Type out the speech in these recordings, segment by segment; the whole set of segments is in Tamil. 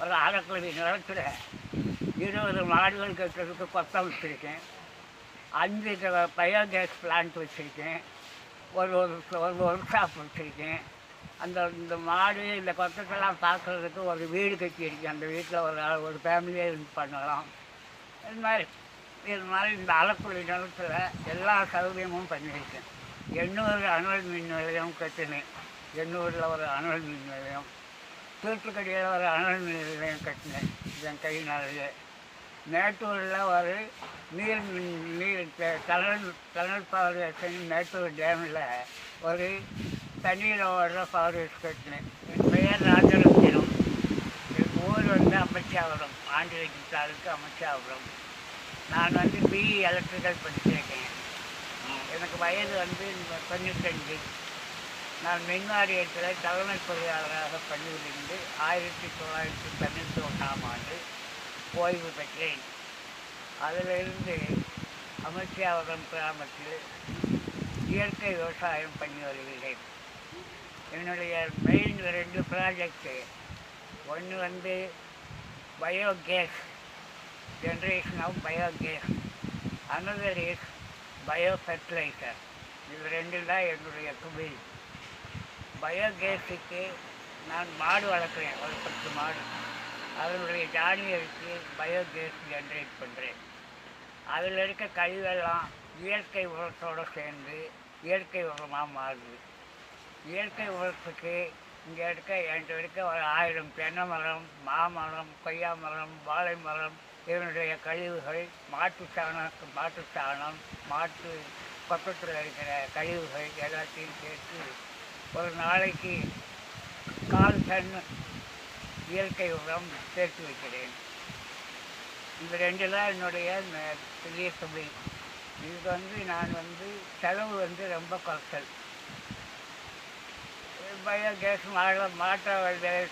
ஒரு அரைக்குறை நிலத்தில் 20 மாடுகள் கட்டுறதுக்கு கொத்தம் வச்சுருக்கேன். 5 பயோகேஸ் பிளான்ட் வச்சுருக்கேன். ஒரு ஒரு ஒரு ஒர்க் ஷாப் வச்சுருக்கேன். இந்த மாடு இந்த கொத்தத்தெல்லாம் பார்க்குறதுக்கு ஒரு வீடு கட்டியிருக்கேன். அந்த வீட்டில் ஒரு ஃபேமிலியே இது பண்ணலாம். இது மாதிரி இந்த அலக்குழி நிலத்தில் எல்லா சௌகரியமும் பண்ணியிருக்கேன். 800 அனல் மின் நிலையம் கட்டினேன். 800ல் ஒரு அனல் மின் நிலையம், தூத்துக்குடியில் ஒரு அனல் மின் நிலையம் கட்டினேன் என் கையினாலேயே. மேட்டூரில் ஒரு நீர் டனல் பவர் ஸ்டேஷன் மேட்டூர் டேமில் ஒரு தண்ணியில் ஓடுற பவர் ஹவுஸ் கட்டினேன். என் பெயர் ராஜரத்தினம். என் ஊர் அம்மச்சாபுரம், ஆண்டிரைக்கு தாலுக்கு அம்மச்சாபுரம். நான் பிஇ எலக்ட்ரிக்கல் படிச்சிருக்கேன். எனக்கு வயது 95. நான் மின் வாரியத்தில் தலைமை பொறியாளராக பணிபுரிந்து 1991ஆம் ஆண்டு ஓய்வு பெற்றேன். அதிலிருந்து அம்மச்சாபுரம் கிராமத்தில் இயற்கை விவசாயம் பண்ணி வருகிறேன். என்னுடைய மெயின் 2 ப்ராஜெக்டு, ஒன்று biogas, generation of biogas, another is bio fertiliser. இது 2 தான் என்னுடைய தொழில். பயோகேஸுக்கு நான் மாடு வளர்க்குறேன், ஒரு 10 மாடு. அதனுடைய ஜானியை வச்சு பயோகேஸ் ஜென்ரேட் பண்ணுறேன். அதில் இருக்க கழிவெல்லாம் இயற்கை உரத்தோடு சேர்ந்து இயற்கை உரமாக மாறுது. இயற்கை உரத்துக்கு என்கிட்ட இருக்க ஒரு 1000 தென்னை மரம், மாமரம், கொய்யா மரம், வாழை மரம், இதனுடைய கழிவுகள், மாட்டு சாணம், மாட்டு பக்கத்தில் இருக்கிற கழிவுகள் எல்லாத்தையும் சேர்த்து ஒரு நாளைக்கு 1/4 டன் இயற்கை உரம் சேர்த்து வைக்கிறேன். இந்த 2 தான் என்னுடைய பெரிய தொழில். இதுக்கு நான் செலவு ரொம்ப குறைச்சல். பயோகேஸ் மாட்டை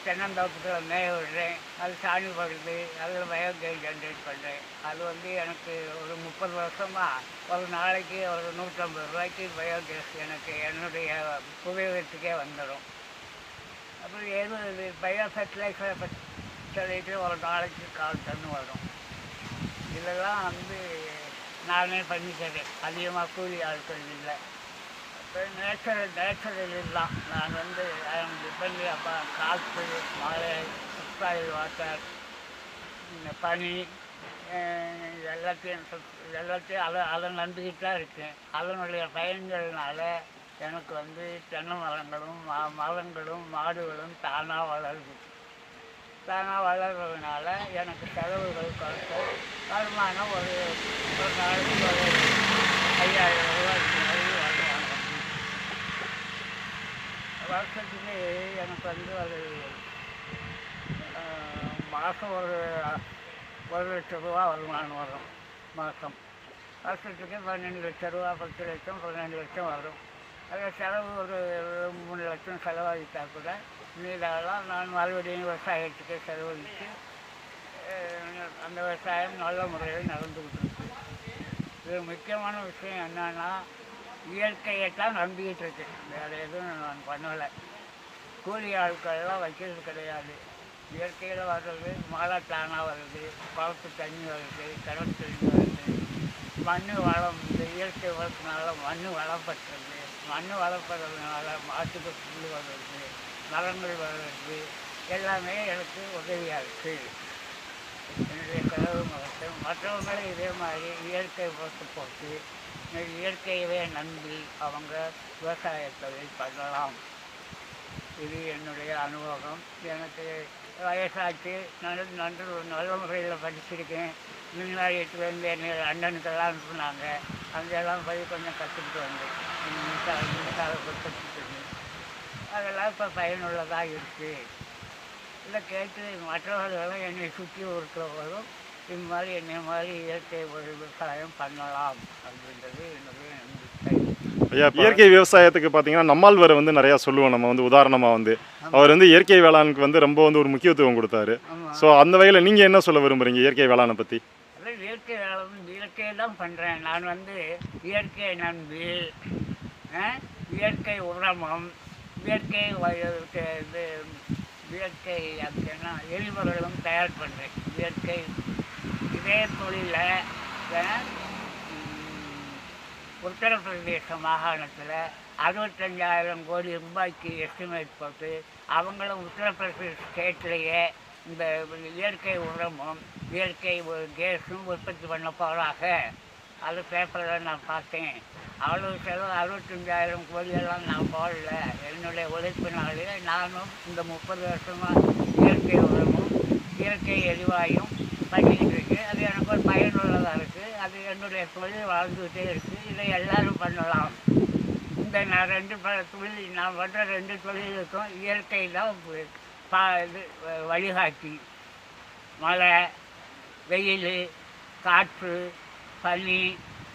தென்னந்தோட்டத்தில் மேய விடுறேன், அது சாணி படுது, அதில் பயோகேஸ் ஜென்ரேட் பண்ணுறேன். அது எனக்கு ஒரு 30 வருஷமாக ஒரு நாளைக்கு ஒரு 150 ரூபாய்க்கு பயோகேஸ் எனக்கு என்னுடைய உபயோகத்துக்கே வந்துடும். அப்புறம் இது பயோ ஃபெர்டிலைசரை பற்றி சொல்லிட்டு ஒரு நாளைக்கு 1/4 டன் வரும். இதெல்லாம் நானே பண்ணிக்கிறேன். அதிகமாக கூலி ஆட்கள் இல்லை. நேச்சுரல் தான். நான் டிபெண்ட் காற்று, மழை, சப்ஸ்டாயில் வாட்டர், பனி எல்லாத்தையும் அதை நம்பிக்கிட்டு தான் இருக்கேன். அதனுடைய பயன்கள்னால எனக்கு தென்னை மரங்களும் மாடுகளும் தானாக வளருது. தானாக வளர்கிறதுனால எனக்கு செலவுகள் குறைச்ச வருமானம் ஒரு நாளைக்கு ஒரு 5000 ரூபாய்க்கு வருவாங்க. வருஷத்துக்கு எனக்கு ஒரு மாதம் ஒரு 1,00,000 ரூபா வருமானம் வரும். மாதம் வருஷத்துக்கு 12 லட்சம் ரூபா, 10 லட்சம், 12 லட்சம் வரும். அதில் செலவு ஒரு 3 லட்சம் செலவழித்தா கூட மீதெல்லாம் நான் மறுபடியும் விவசாயத்துக்கு செலவழித்து அந்த விவசாயம் நல்ல முறையில் நடந்துக்கிட்டு இருக்கு. இது முக்கியமான விஷயம் என்னன்னா, இயற்கையை தான் நம்பிக்கிட்டு இருக்கேன். வேறு எதுவும் நான் பண்ணலை. கூலி ஆட்களெல்லாம் வைக்கிறது கிடையாது. இயற்கையில் வர்றது மழை தானாக வருது, குளத்து தண்ணி வருது, கிணத்து தண்ணி வருது, மண் வளம். இந்த இயற்கை வளத்தினால மண் வளப்பட்டுறது. மண் வளர்ப்பறதுனால மாட்டுக்கு புல் வளருது, மரங்கள் வளருது. எல்லாமே எனக்கு உதவியாக இருக்குது. என்னுடைய செலவு மற்றவங்களும் இதே மாதிரி இயற்கை உரத்து போட்டு இயற்கையவே நம்பி அவங்க விவசாய தொழில் பண்ணலாம். இது என்னுடைய அனுபவம். எனக்கு வயசாச்சு. நல்ல முறையில் படிச்சிருக்கேன். மின்வாரியத்துலேருந்து என்னுடைய அண்ணனுக்கெல்லாம் அனுப்புனாங்க. அங்கெல்லாம் போய் கொஞ்சம் கற்றுக்கிட்டு வந்தேன். மின்சாரத்தை கற்றுக்கிட்டு அதெல்லாம் இப்போ பயனுள்ளதாக இருக்குது. இதை கேட்டு மற்றவர்களும் என்னை சுற்றி இருக்கிறவர்களும் இது மாதிரி என்னை மாதிரி இயற்கை விவசாயம் பண்ணலாம் அப்படின்றது என்னுடைய நம்பிக்கை. ஐயா, இயற்கை விவசாயத்துக்கு பார்த்தீங்கன்னா நம்மாழ்வாரை நிறையா சொல்லுவோம். நம்ம உதாரணமாக அவர் இயற்கை வேளாணுக்கு ரொம்ப ஒரு முக்கியத்துவம் கொடுத்தாரு. ஸோ அந்த வகையில் நீங்கள் என்ன சொல்ல விரும்புகிறீங்க இயற்கை வேளாணை பற்றி? அதான் இயற்கை வேளாண் இயற்கையை தான் பண்ணுறேன். நான் இயற்கை நம்பி இயற்கை உரமம், இயற்கை இயற்கை அப்படின்னா எரிபொருளும் தயார் பண்ணுறேன். இயற்கை இதே தொழிலில் உத்தரப்பிரதேச மாகாணத்தில் 65,000 கோடி ரூபாய்க்கு எஸ்டிமேட் போட்டு அவங்களும் உத்தரப்பிரதேச ஸ்டேட்லேயே இந்த இயற்கை உரமும் இயற்கை கேஸும் உற்பத்தி பண்ண போகிறாங்க. அது பேப்பரில் நான் பார்த்தேன். அவ்வளோ செலவு 65,000 கோடியெல்லாம் நான் போடல. என்னுடைய உழைப்பினாலே நானும் இந்த 30 வருஷமாக இயற்கை உரமும் இயற்கை எரிவாயும் பண்ணிக்கிட்டு இருக்கு. அது எனக்கு ஒரு பயனுள்ளதாக இருக்குது. அது என்னுடைய தொழில் வளர்ந்துக்கிட்டே இருக்குது. இதை எல்லோரும் பண்ணலாம். இந்த நான் நான் பண்ணுற 2 தொழிலுக்கும் இயற்கை தான் இது வழிகாட்டி. மழை, வெயில், காற்று, பனி,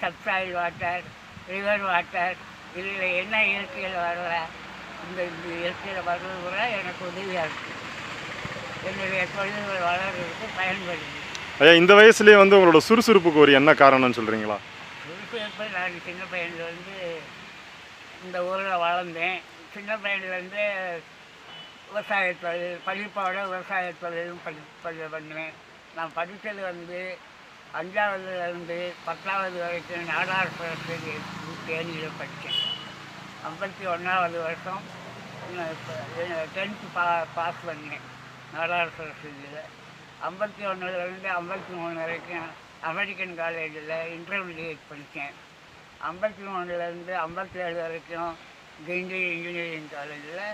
சப்சாயில் வாட்டர், ரிவர் வாட்டர், இதில் என்ன இயற்கையில் வரல, இந்த இயற்கையில் வர்றது கூட எனக்கு உதவியாக இருக்குது. என்னுடைய தொழில்கள் வளர்கிறதுக்கு பயன்படுது. ஐயா, இந்த வயசுலேயே வந்து உங்களோட சுறுசுறுப்புக்கு ஒரு என்ன காரணம்னு சொல்கிறீங்களா? சுறுசுறுப்பு நான் சின்ன பையன்லேருந்து இந்த ஊரில் வளர்ந்தேன். சின்ன பையன்லேருந்து விவசாய தொழில், படிப்போட விவசாய தொழிலும் பண்ணுவேன். நான் படித்தது வந்து 5ஆவதுலேருந்து 10ஆவது வரைக்கும் நாடார் சரஸ்வதி தேனியில் படித்தேன். 51ஆவது வருஷம் 10th பாஸ் பண்ணேன் நாடார் சரஸ்வதியில். 51லேருந்து 53 வரைக்கும் அமெரிக்கன் காலேஜில் இன்டர்மீடியேட் படித்தேன். 53லேருந்து 57 வரைக்கும் கிண்டி இன்ஜினியரிங் காலேஜில்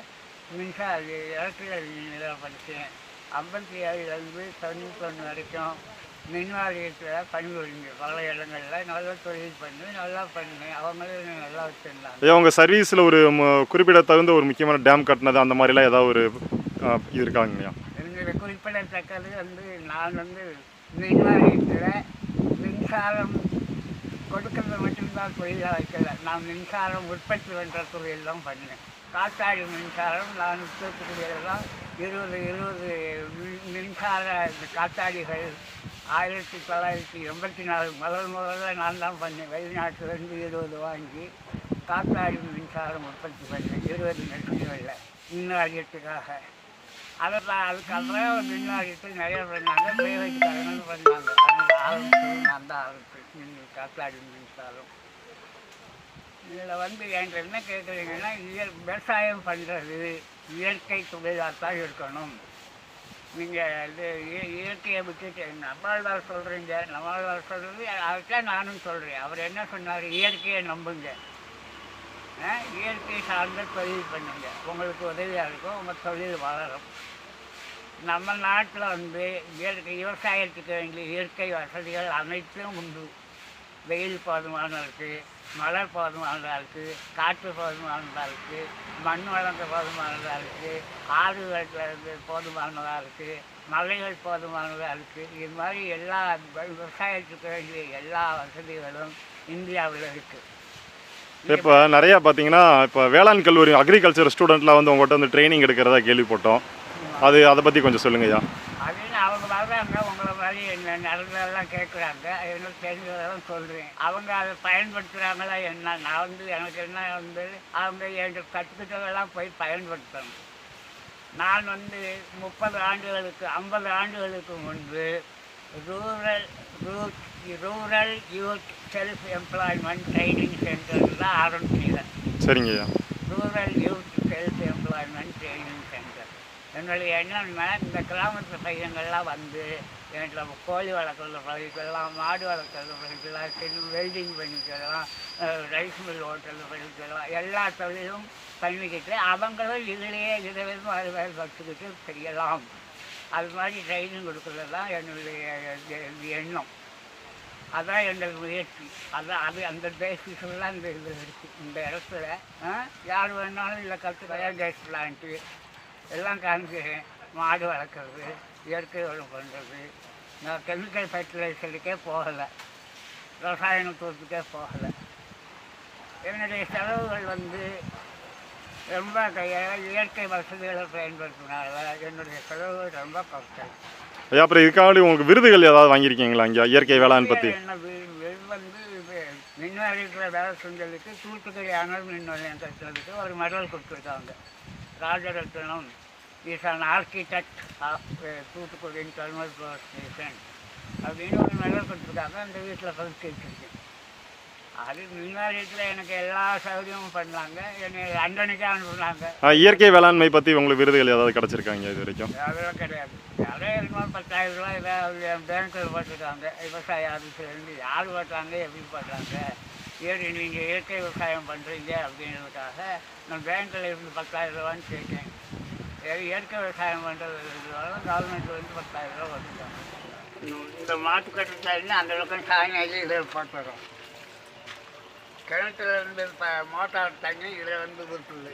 எலக்ட்ரிக்கல் இன்ஜினியராக படித்தேன். 57லேருந்து 91 வரைக்கும் மின்வாரியத்தில் பணிபுரிஞ்சேன். பல இடங்களில் நல்லா தொழில் பண்ணி நல்லா பண்ணேன். அவங்களும் நல்லா வச்சுருந்தாங்க. ஐயா, உங்கள் சர்வீஸில் ஒரு குறிப்பிடத்தகுந்த ஒரு முக்கியமான டேம் கட்டினது அந்த மாதிரிலாம் ஏதாவது ஒரு இது இருக்காங்கய்யா? என்னுடைய குறிப்பிடத்தக்கது வந்து நான் வந்து மின்வாரியத்தில் மின்சாரம் கொடுக்கறது மட்டும்தான் தொழிலாக வைக்கல. நான் மின்சாரம் உற்பத்தி பண்ணுற தொழில் தான் பண்ணேன். காற்றாடி மின்சாரம் நான் தூத்துக்குடியெல்லாம் 20 மின்சார காற்றாடிகள் 1984 முதல்ல நான் தான் பண்ணேன். வெளிநாட்டிலேருந்து 20 வாங்கி காற்றாடி மின்சாரம் உற்பத்தி பண்ணேன் 20 நெல்களில் மின்வாரியத்துக்காக. அதுக்கப்புறம் மின்வாரியத்தில் நிறைய பண்ணாங்க. பிரைவேட்காரங்களும் பண்ணாங்க. நான் தான் ஆரம்பிச்சேன் காற்றாடி மின்சாரம். இதில் வந்து என்கிட்ட என்ன கேட்குறீங்கன்னா, விவசாயம் பண்ணுறது இயற்கை தொழிலாக தான் இருக்கணும். நீங்கள் இது இயற்கையை விட்டுட்டு நம்மளால் சொல்கிறீங்க, நம்மளால் சொல்கிறது அதுதான் நானும் சொல்கிறேன். அவர் என்ன சொன்னார், இயற்கையை நம்புங்க, இயற்கை சார்ந்த தொழில் பண்ணுங்க, உங்களுக்கு உதவியாக இருக்கும், உங்கள் தொழில் வளரும். நம்ம நாட்டில் வந்து விவசாயத்துக்கு வேண்டிய இயற்கை வசதிகள் அனைத்தும் உண்டு. வெயில் போதுமானதாக இருக்குது, மழை போதுமானதாக இருக்குது, காற்று போதுமானதாக இருக்குது, மண் வளர்ந்த போதுமானதாக இருக்குது, ஆறுகள் போதுமானதாக இருக்குது, மலைகள் போதுமானதாக இருக்குது. இது மாதிரி எல்லா விவசாயத்துக்கு வேண்டிய எல்லா வசதிகளும் இந்தியாவில் இருக்குது. இப்போ நிறையா பார்த்தீங்கன்னா, இப்போ வேளாண் கல்லூரி அக்ரிகல்ச்சர் ஸ்டூடெண்ட்லாம் வந்து உங்கள்கிட்ட வந்து ட்ரைனிங் எடுக்கிறதா கேள்விப்பட்டோம். அதை பற்றி கொஞ்சம் சொல்லுங்கய்யா. அப்படின்னு அவங்க வர்றாங்க, உங்களை மாதிரி என்ன நடந்ததெல்லாம் கேட்குறாங்க. எனக்கு தெரிஞ்சதெல்லாம் சொல்கிறேன். அவங்க அதை பயன்படுத்துகிறாங்களா என்ன? நான் வந்து எனக்கு என்ன வந்து அவங்க என்கிட்ட கற்றுக்கிட்டதெல்லாம் போய் பயன்படுத்தணும். நான் வந்து 30 ஆண்டுகளுக்கு 50 ஆண்டுகளுக்கு முன்பு rural youth self employment training centre தான் ஆரம்பிச்சேன். சரிங்கய்யா. Rural youth self employment training centre. என்னுடைய என்னன்னா, இந்த கிராமத்து பையங்கள்லாம் வந்து என்கிட்ட கோழி வளர்க்குறத படிக்கலாம், மாடு வளர்க்குறத படிக்கலாம், வெல்டிங் பண்ணிக்கலாம், ரைஸ் மில் ஓட்டுறது படிக்கலாம், எல்லா தொழிலும் பண்ணிக்கிட்டு அவங்களும் இதிலேயே விதவிதம் அது வேறு கற்றுக்கிட்டு செய்யலாம். அது மாதிரி ட்ரைனிங் கொடுக்குறது தான் என்னுடைய எண்ணம். அதான் எங்கள் முயற்சி. அது அந்த பேசிஸ்லாம் இந்த இது இருக்குது. இந்த இடத்துல யார் வேணாலும் இல்லை கற்றுக்கலாம். கேஸ் பிளான்ட்டு எல்லாம் காமிக்கிறேன். மாடு வளர்க்குறது, இயற்கை வளம் பண்ணுறது. நான் கெமிக்கல் ஃபர்டிலைசருக்கே போகலை, ரசாயனத்துவத்துக்கே போகலை. என்னுடைய செலவுகள் வந்து ரொம்ப இயற்கை வசதிகளை பயன்படுத்தினால என்னுடைய செலவுகள் ரொம்ப குறைச்சல். ஐயா, அப்புறம் இதுக்காக உங்களுக்கு விருதுகள் ஏதாவது வாங்கியிருக்கீங்களா இங்கே இயற்கை வேளாண் பற்றி? என்ன விருது வந்து மின்வாரியத்தில் வேலை செஞ்சதுக்கு தூத்துக்குடி அனல் மின் நிலையம் கட்டுறதுக்கு ஒரு மெடல் கொடுத்துருக்காங்க. Rajarathnam is an architect of Thoothukudi thermal power station அப்படின்னு ஒரு மெடல் கொடுத்துருக்காங்க. அந்த வீட்டில் பதிச்சு வச்சுருக்கு. அது மின்வாரியத்தில் எனக்கு எல்லா சௌகரியமும் பண்ணாங்க. என்னை லண்டனுக்கே அனுப்புனாங்க. இயற்கை வேளாண்மை பற்றி உங்களுக்கு விருதுகள் ஏதாவது கிடச்சிருக்காங்க இது வரைக்கும்? அதெல்லாம் கிடையாது. அதே இருக்கும் 10,000 ரூபா ஏதாவது என் பேங்க்கில் போட்டுருக்காங்க. விவசாய ஆஃபீஸ்லேருந்து யார் போட்டாங்க, எப்படி போட்டாங்க, நீங்கள் இயற்கை விவசாயம் பண்ணுறீங்க அப்படின்றதுக்காக நான் பேங்க்கில் இருந்து 10,000 ரூபான்னு கேட்டேன். இயற்கை விவசாயம் பண்ணுறதுனால கவர்மெண்ட்டில் வந்து 10,000 ரூபா போட்டுருக்காங்க. இந்த மாட்டுக்கட்டு சைடுன்னு அந்த பக்கம் சாயங்காலம் இதில் போட்டுறோம். கிணத்துல இருந்து மோட்டார் தண்ணி இதில் வந்து விட்டுருது.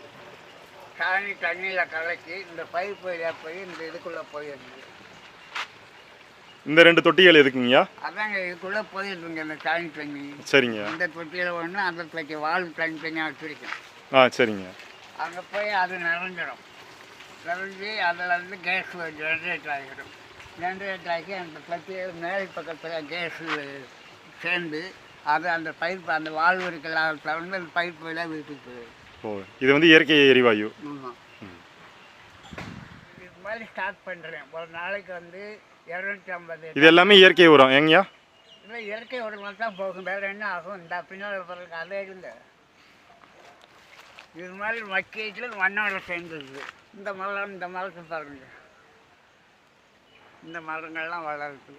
சாணி தண்ணியில் கலக்கி இந்த பைப் வழியாக போய் இந்த இதுக்குள்ளே போயிடுது. இந்த 2 தொட்டிகள் எதுக்குங்கய்யா? அதாங்க இதுக்குள்ளே போயிடுதுங்க இந்த சாணி தண்ணி. சரிங்க. இந்த தொட்டியில் ஒன்று அந்த தொட்டி வாழ்வு தனித்தனியாக வச்சுருக்கேன். சரிங்க. அங்கே போய் அது நிறைஞ்சிடும். நிறைஞ்சி அதில் வந்து கேஸ் ஜென்ரேட் ஆகிடும். ஜென்ரேட் ஆகி அந்த தொட்டியில் மேல் பக்கத்தில் கேஸு சேர்ந்து அது அந்த பைப் அந்த வாழ்வு இருக்கலாம் தவிர்த்து அந்த பைப் வழியாக வீட்டுக்கு போயிடும். இது வந்து இயற்கை எரிவாயு. ஆமாம். இது மாதிரி ஸ்டார்ட் பண்ணுறேன். ஒரு நாளைக்கு வந்து 250. இது எல்லாமே இயற்கை உரம் ஏங்கய்யா? இல்லை இயற்கை உரமாக தான் போகும். வேறு என்ன ஆகும்? இந்த பின்னால் பிறகு அதே இல்லை. இது மாதிரி மக்கியத்தில் மண்ணோட சேர்ந்துருக்குது. இந்த மரத்தை பாருங்க. இந்த மரங்கள்லாம் வளருது.